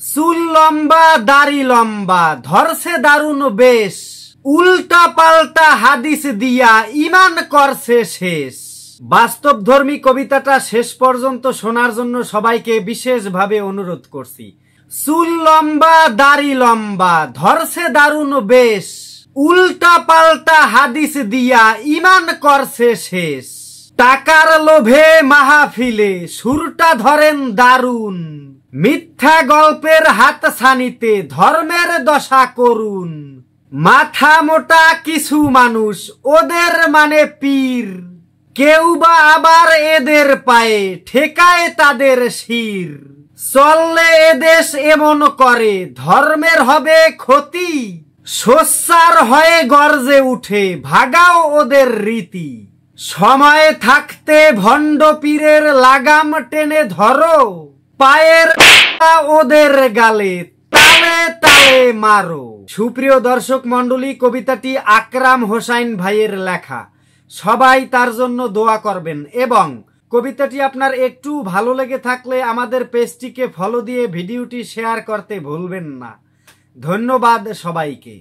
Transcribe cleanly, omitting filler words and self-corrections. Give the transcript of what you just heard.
চুল লম্বা দাড়ি লম্বা ধরছে দারুণ বেশ, উল্টা পাল্টা হাদিস দিয়া ইমান করছে শেষ। বাস্তবধর্মী কবিতাটা শেষ পর্যন্ত শোনার জন্য সবাইকে বিশেষভাবে অনুরোধ করছি। চুল লম্বা দাড়ি লম্বা ধরছে দারুণ বেশ, উল্টা পাল্টা হাদিস দিয়া ইমান করছে শেষ। টাকার লোভে মাহফিলে সুরটা ধরেন দারুণ, মিথ্যা গল্পের হাত ছানিতে ধর্মের দশা করুন। মাথা মোটা কিছু মানুষ ওদের মানে পীর, কেউ বা আবার এদের পায়ে ঠেকায় তাদের শির। চললে এদেশ এমন করে ধর্মের হবে ক্ষতি, সোচ্চার হয়ে গর্জে উঠে ভাগাও ওদের রীতি। সময় থাকতে ভণ্ড পীরের লাগাম টেনে ধরো, পায়ের ওদের গালে তালে তালে মারো। সুপ্রিয় দর্শক মন্ডলী, কবিতাটি আকরাম হোসাইন ভাইয়ের লেখা। সবাই তার জন্য দোয়া করবেন এবং কবিতাটি আপনার একটু ভালো লেগে থাকলে আমাদের পেজটিকে ফলো দিয়ে ভিডিওটি শেয়ার করতে ভুলবেন না। ধন্যবাদ সবাইকে।